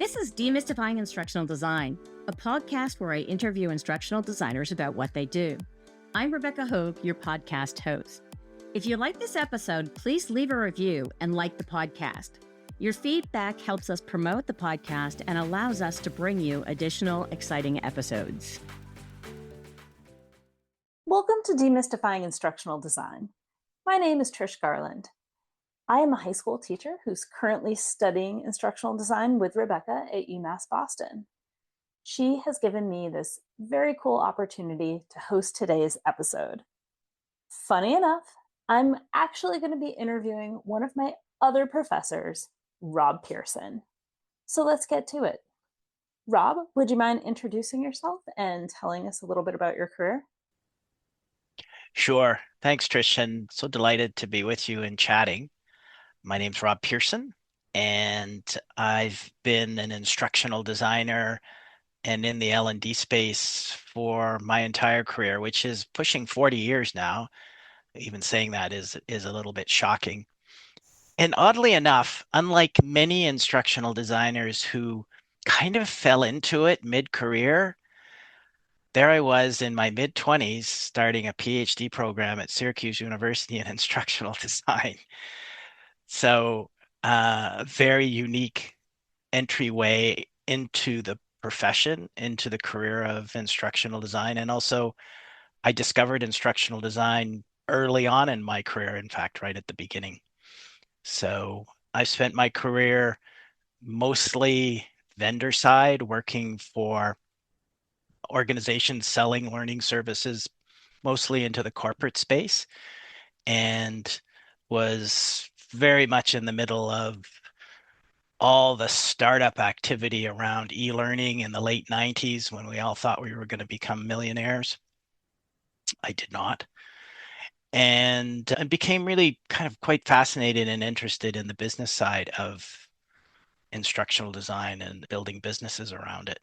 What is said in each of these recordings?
This is Demystifying Instructional Design, a podcast where I interview instructional designers about what they do. I'm Rebecca Hogue, your podcast host. If you like this episode, please leave a review and like the podcast. Your feedback helps us promote the podcast and allows us to bring you additional exciting episodes. Welcome to Demystifying Instructional Design. My name is Trish Garland. I am a high school teacher who's currently studying instructional design with Rebecca at UMass Boston. She has given me this very cool opportunity to host today's episode. Funny enough, I'm actually going to be interviewing one of my other professors, Rob Pearson. So let's get to it. Rob, would you mind introducing yourself and telling us a little bit about your career? Sure. Thanks, Trish, and so delighted to be with you and chatting. My name's Rob Pearson, and I've been an instructional designer and in the L&D space for my entire career, which is pushing 40 years now. Even saying that is a little bit shocking. And oddly enough, unlike many instructional designers who kind of fell into it mid-career, there I was in my mid-20s starting a PhD program at Syracuse University in instructional design. So very unique entryway into the profession, into the career of instructional design. And also I discovered instructional design early on in my career, in fact, right at the beginning. So I spent my career mostly vendor side, working for organizations selling learning services, mostly into the corporate space, and was very much in the middle of all the startup activity around e-learning in the late 90s when we all thought we were going to become millionaires. I did not. And became really kind of quite fascinated and interested in the business side of instructional design and building businesses around it.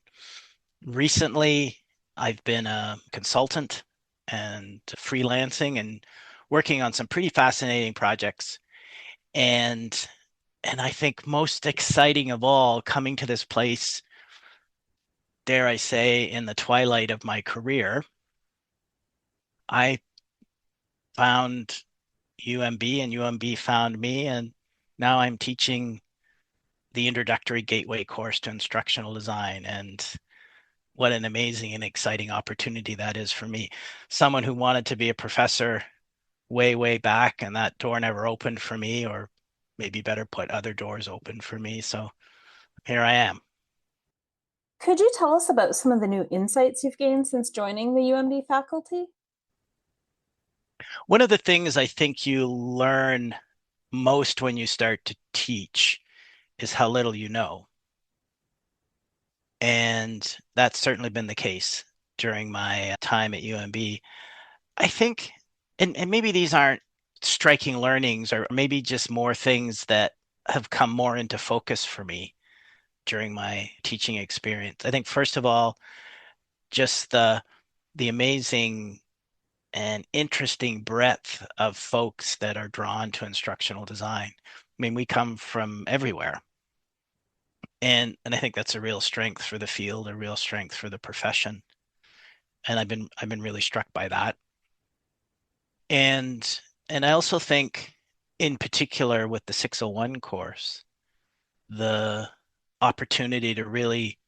Recently, I've been a consultant and freelancing and working on some pretty fascinating projects. And I think most exciting of all, coming to this place, dare I say, in the twilight of my career, I found UMB and UMB found me, and now I'm teaching the introductory gateway course to instructional design. And what an amazing and exciting opportunity that is for me. Someone who wanted to be a professor way back, and that door never opened for me, or maybe better put, other doors open for me. So here I am. Could you tell us about some of the new insights you've gained since joining the UMB faculty? One of the things I think you learn most when you start to teach is how little you know. And that's certainly been the case during my time at UMB. I think, and maybe these aren't striking learnings, or maybe just more things that have come more into focus for me during my teaching experience. I think, first of all, just the amazing and interesting breadth of folks that are drawn to instructional design. I mean, we come from everywhere. And I think that's a real strength for the field, a real strength for the profession. And I've been really struck by that. And I also think, in particular with the 601 course, the opportunity to really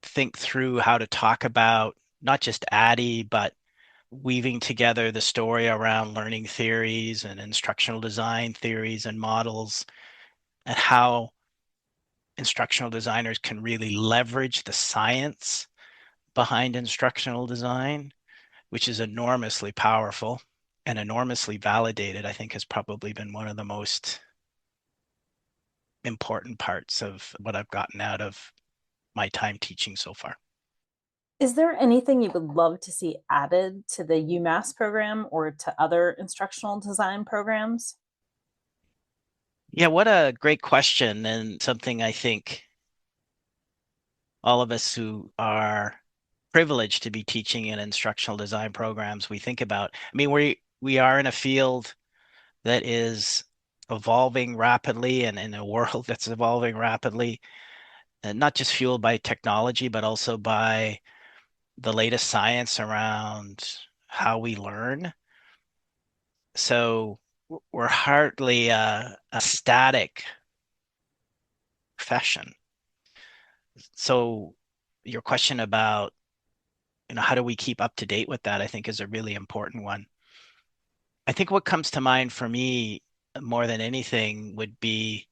think through how to talk about not just ADDIE, but weaving together the story around learning theories and instructional design theories and models, and how instructional designers can really leverage the science behind instructional design, which is enormously powerful and enormously validated, I think has probably been one of the most important parts of what I've gotten out of my time teaching so far. Is there anything you would love to see added to the UMass program or to other instructional design programs? Yeah, what a great question, and something I think all of us who are privileged to be teaching in instructional design programs, we think about. I mean, we are in a field that is evolving rapidly and in a world that's evolving rapidly. and not just fueled by technology, but also by the latest science around how we learn. So we're hardly a static profession. So your question about, how do we keep up to date with that, I think is a really important one. I think what comes to mind for me more than anything would be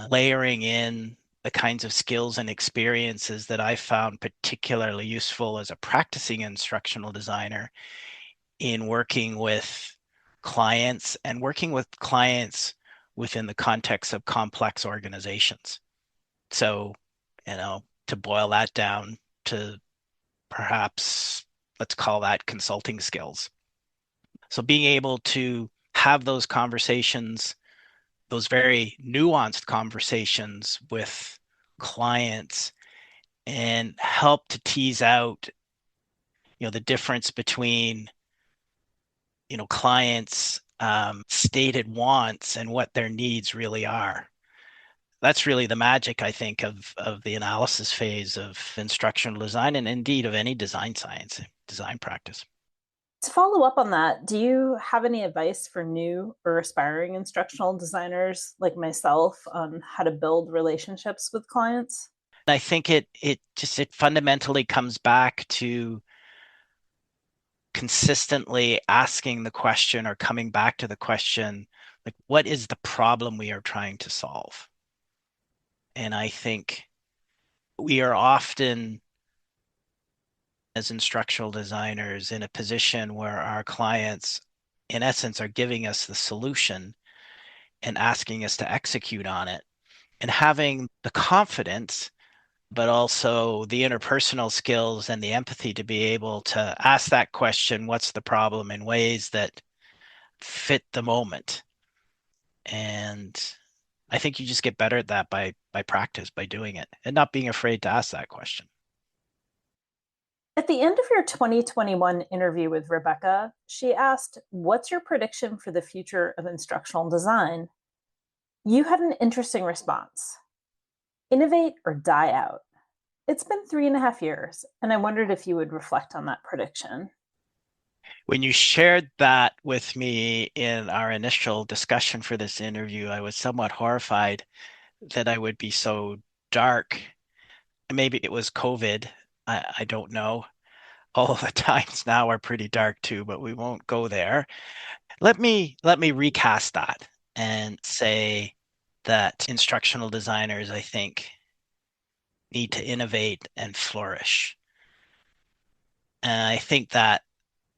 layering in the kinds of skills and experiences that I found particularly useful as a practicing instructional designer in working with clients and working with clients within the context of complex organizations. So, to boil that down to perhaps, let's call that consulting skills. So being able to have those conversations, those very nuanced conversations with clients, and help to tease out, the difference between, clients' stated wants and what their needs really are. That's really the magic, I think, of the analysis phase of instructional design, and indeed of any design science, design practice. To follow up on that, do you have any advice for new or aspiring instructional designers like myself on how to build relationships with clients? I think it fundamentally comes back to consistently asking the question or coming back to the question, like, what is the problem we are trying to solve? And I think we are often, as instructional designers, in a position where our clients, in essence, are giving us the solution and asking us to execute on it, and having the confidence, but also the interpersonal skills and the empathy to be able to ask that question, what's the problem, in ways that fit the moment. And I think you just get better at that by practice, by doing it, and not being afraid to ask that question. At the end of your 2021 interview with Rebecca, she asked, "What's your prediction for the future of instructional design?" You had an interesting response: "Innovate or die out." It's been 3.5 years, and I wondered if you would reflect on that prediction. When you shared that with me in our initial discussion for this interview, I was somewhat horrified that I would be so dark. Maybe it was COVID. I don't know. All the times now are pretty dark too, but we won't go there. Let me recast that and say that instructional designers, I think, need to innovate and flourish. And I think that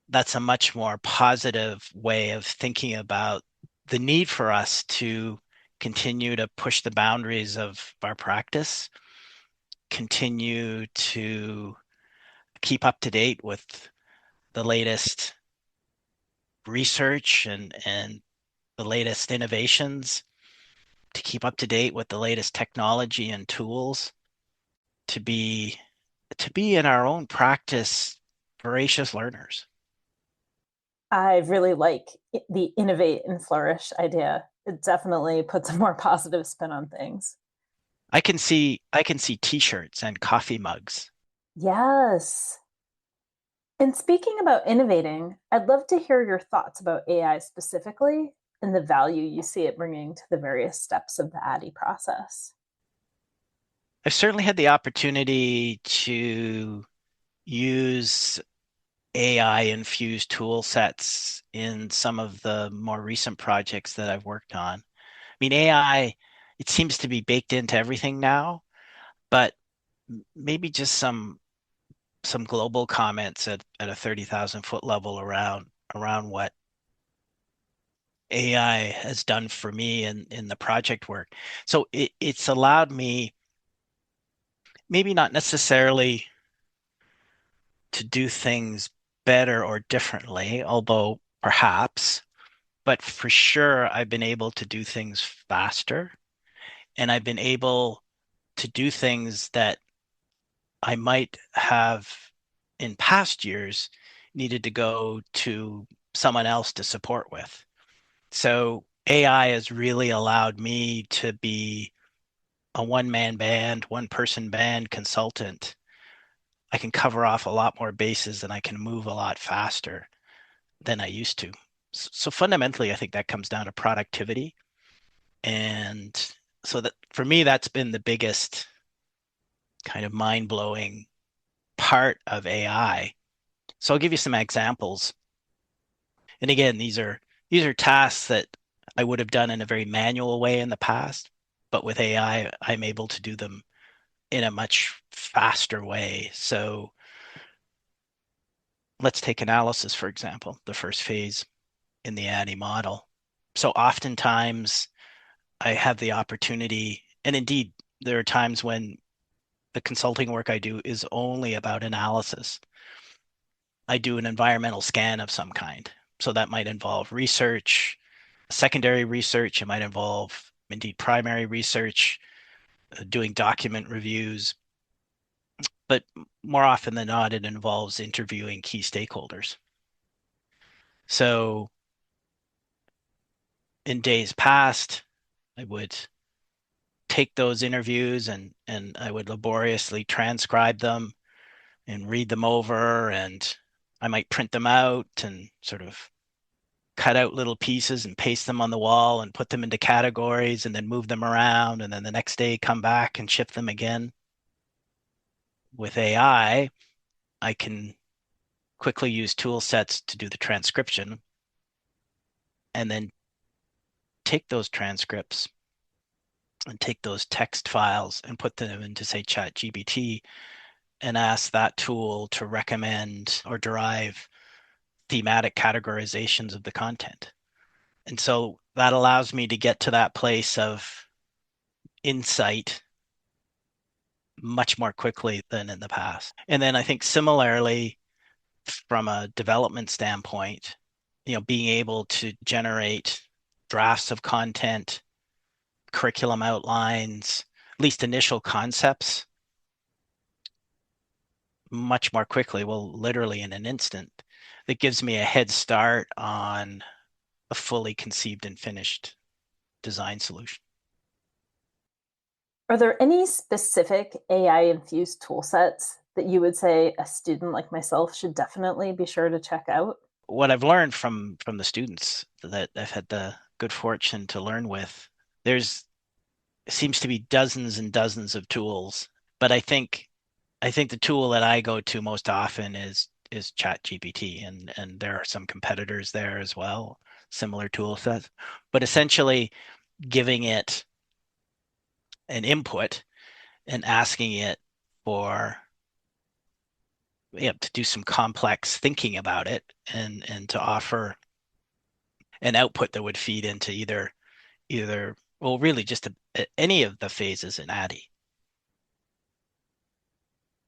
that's a much more positive way of thinking about the need for us to continue to push the boundaries of our practice, continue to keep up to date with the latest research and the latest innovations, to keep up to date with the latest technology and tools, to be in our own practice voracious learners. I really like the innovate and flourish idea. It definitely puts a more positive spin on things. I can see t-shirts and coffee mugs. Yes. And speaking about innovating, I'd love to hear your thoughts about AI specifically and the value you see it bringing to the various steps of the ADDIE process. I've certainly had the opportunity to use AI infused tool sets in some of the more recent projects that I've worked on. I mean, AI, it seems to be baked into everything now, but maybe just some global comments at a 30,000 foot level around what AI has done for me in the project work. So it's allowed me, maybe not necessarily to do things better or differently, although perhaps, but for sure I've been able to do things faster, and I've been able to do things that I might have in past years needed to go to someone else to support with. So AI has really allowed me to be a one-man band, one-person band consultant, I can cover off a lot more bases and I can move a lot faster than I used to. So fundamentally, I think that comes down to productivity. And so that for me, that's been the biggest kind of mind-blowing part of AI. So I'll give you some examples. And again, these are tasks that I would have done in a very manual way in the past, but with AI, I'm able to do them in a much faster way. So let's take analysis, for example, the first phase in the ADDIE model. So oftentimes I have the opportunity, and indeed, there are times when the consulting work I do is only about analysis. I do an environmental scan of some kind. So that might involve research, secondary research. It might involve indeed primary research, doing document reviews. But more often than not, it involves interviewing key stakeholders. So in days past, I would take those interviews and I would laboriously transcribe them and read them over, and I might print them out and sort of cut out little pieces and paste them on the wall and put them into categories and then move them around, and then the next day come back and shift them again. With AI, I can quickly use tool sets to do the transcription and then take those transcripts and take those text files and put them into, say, ChatGPT, and ask that tool to recommend or derive thematic categorizations of the content. And so that allows me to get to that place of insight much more quickly than in the past. And then I think similarly, from a development standpoint, being able to generate drafts of content, curriculum outlines, at least initial concepts, much more quickly, well, literally in an instant, that gives me a head start on a fully conceived and finished design solution. Are there any specific AI-infused tool sets that you would say a student like myself should definitely be sure to check out? What I've learned from the students that I've had the good fortune to learn with, there's seems to be dozens and dozens of tools, but I think the tool that I go to most often is ChatGPT, and there are some competitors there as well, similar tool sets, but essentially giving it an input and asking it for to do some complex thinking about it and to offer an output that would feed into either well, really just any of the phases in ADDIE.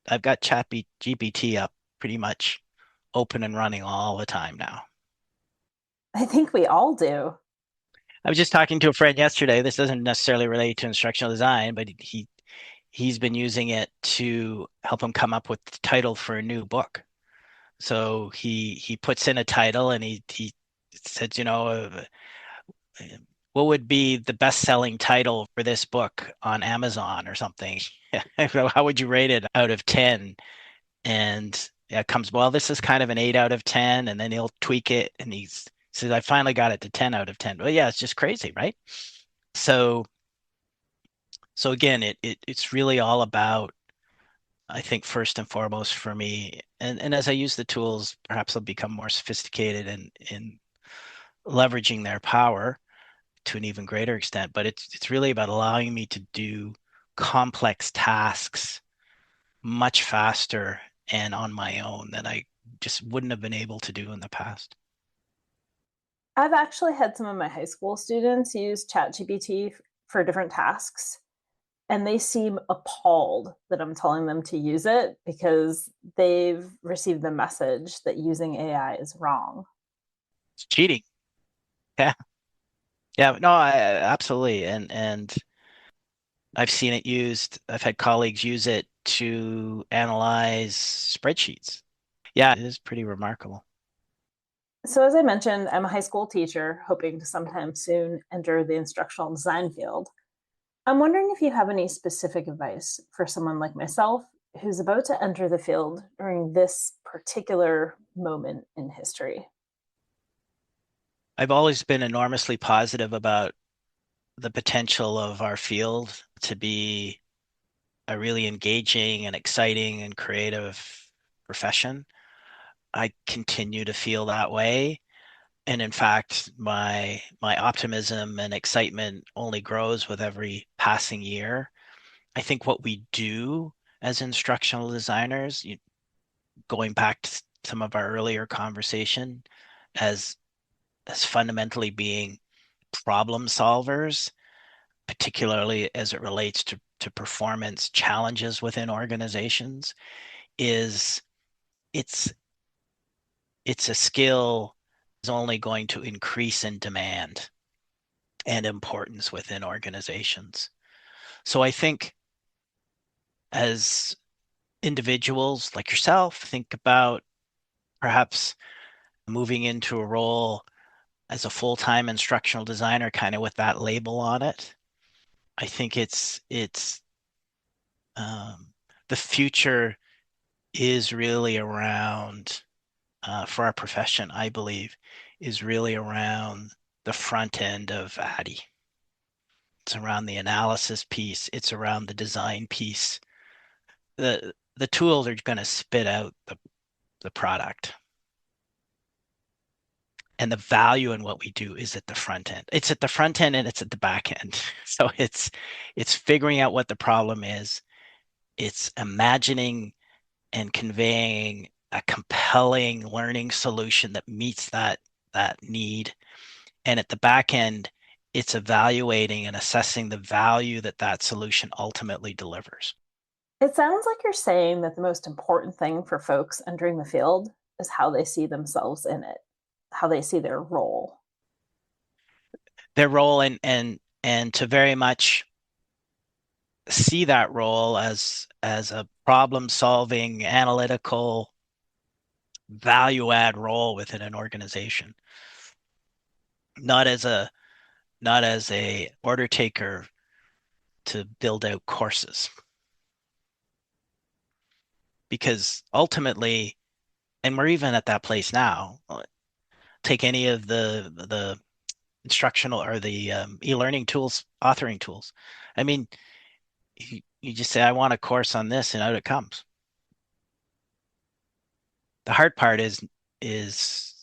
I've got ChatGPT up pretty much open and running all the time now. I think we all do. I was just talking to a friend yesterday. This doesn't necessarily relate to instructional design, but he's been using it to help him come up with the title for a new book. So he puts in a title and he says, what would be the best-selling title for this book on Amazon or something? How would you rate it out of 10? And it comes, well, this is kind of an 8 out of 10, and then he'll tweak it and he says, I finally got it to 10 out of 10. Well, yeah, it's just crazy, right? So again, it's really all about, I think, first and foremost for me, and as I use the tools, perhaps they'll become more sophisticated in leveraging their power to an even greater extent. But it's really about allowing me to do complex tasks much faster and on my own than I just wouldn't have been able to do in the past. I've actually had some of my high school students use ChatGPT for different tasks, and they seem appalled that I'm telling them to use it because they've received the message that using AI is wrong. It's cheating. Yeah. Yeah, no, absolutely. And I've seen it used. I've had colleagues use it to analyze spreadsheets. Yeah, it is pretty remarkable. So as I mentioned, I'm a high school teacher hoping to sometime soon enter the instructional design field. I'm wondering if you have any specific advice for someone like myself who's about to enter the field during this particular moment in history. I've always been enormously positive about the potential of our field to be a really engaging and exciting and creative profession. I continue to feel that way. And in fact, my optimism and excitement only grows with every passing year. I think what we do as instructional designers, going back to some of our earlier conversation, as fundamentally being problem solvers, particularly as it relates to performance challenges within organizations, is it's a skill is only going to increase in demand and importance within organizations. So I think as individuals like yourself think about perhaps moving into a role as a full-time instructional designer, kind of with that label on it, I think the future is really around for our profession, I believe, is really around the front end of ADDIE. It's around the analysis piece. It's around the design piece. The tools are going to spit out the product. And the value in what we do is at the front end. It's at the front end and it's at the back end. So it's figuring out what the problem is. It's imagining and conveying a compelling learning solution that meets that need. And at the back end, it's evaluating and assessing the value that solution ultimately delivers. It sounds like you're saying that the most important thing for folks entering the field is how they see themselves in it, how they see their role. Their role and to very much see that role as a problem-solving, analytical, value-add role within an organization, not as a order taker to build out courses. Because ultimately, and we're even at that place now, take any of the instructional or the e-learning tools, authoring tools. I mean, you just say, I want a course on this, and out it comes. The hard part is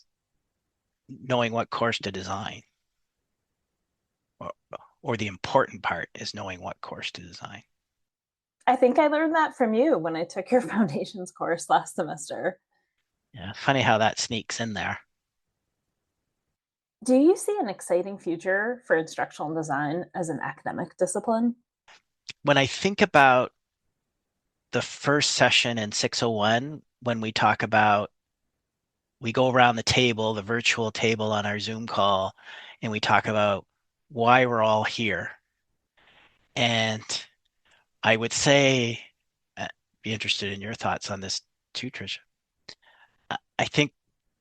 knowing what course to design. Or the important part is knowing what course to design. I think I learned that from you when I took your foundations course last semester. Yeah, funny how that sneaks in there. Do you see an exciting future for instructional design as an academic discipline? When I think about the first session in 601, when we talk about, we go around the table, the virtual table on our Zoom call, and we talk about why we're all here. And I would say, be interested in your thoughts on this too, Tricia. I think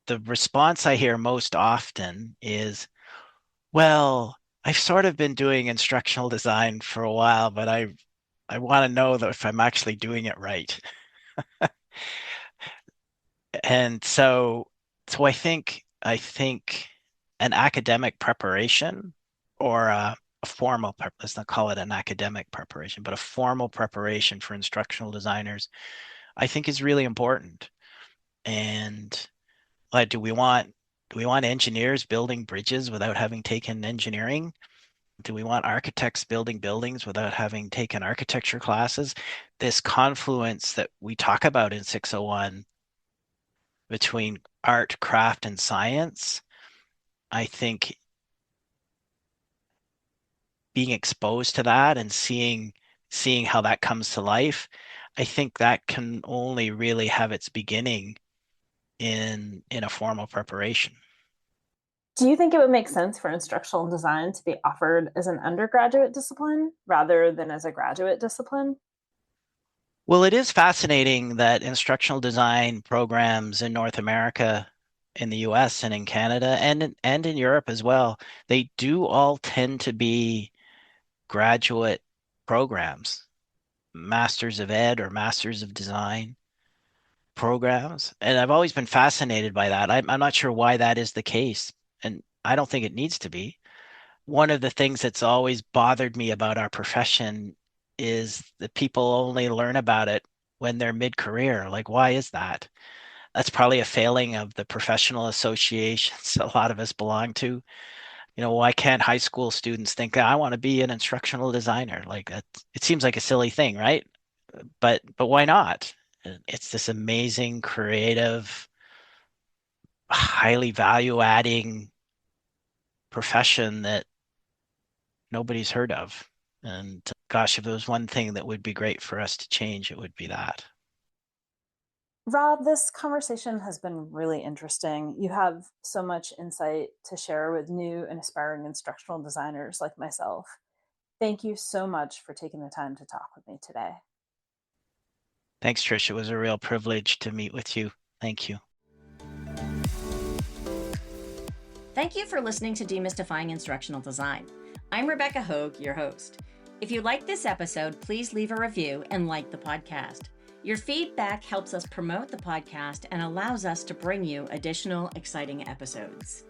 the response I hear most often is, well, I've sort of been doing instructional design for a while, but I want to know that if I'm actually doing it right. And so I think an academic preparation or a formal, let's not call it an academic preparation, but a formal preparation for instructional designers, I think is really important. And do we want engineers building bridges without having taken engineering? Do we want architects building buildings without having taken architecture classes? This confluence that we talk about in 601 between art, craft, and science, I think being exposed to that and seeing how that comes to life, I think that can only really have its beginning in a formal preparation. Do you think it would make sense for instructional design to be offered as an undergraduate discipline rather than as a graduate discipline? Well, it is fascinating that instructional design programs in North America, in the US and in Canada and in Europe as well, they do all tend to be graduate programs, Masters of Ed or Masters of Design programs. And I've always been fascinated by that. I'm not sure why that is the case. And I don't think it needs to be. One of the things that's always bothered me about our profession is that people only learn about it when they're mid-career. Like, why is that? That's probably a failing of the professional associations a lot of us belong to. Why can't high school students think I want to be an instructional designer? Like that, it seems like a silly thing, right? But why not? It's this amazing, creative, highly value adding profession that nobody's heard of. And gosh, if there was one thing that would be great for us to change, it would be that. Rob, this conversation has been really interesting. You have so much insight to share with new and aspiring instructional designers like myself. Thank you so much for taking the time to talk with me today. Thanks, Trish. It was a real privilege to meet with you. Thank you. Thank you for listening to Demystifying Instructional Design. I'm Rebecca Hogue, your host. If you like this episode, please leave a review and like the podcast. Your feedback helps us promote the podcast and allows us to bring you additional exciting episodes.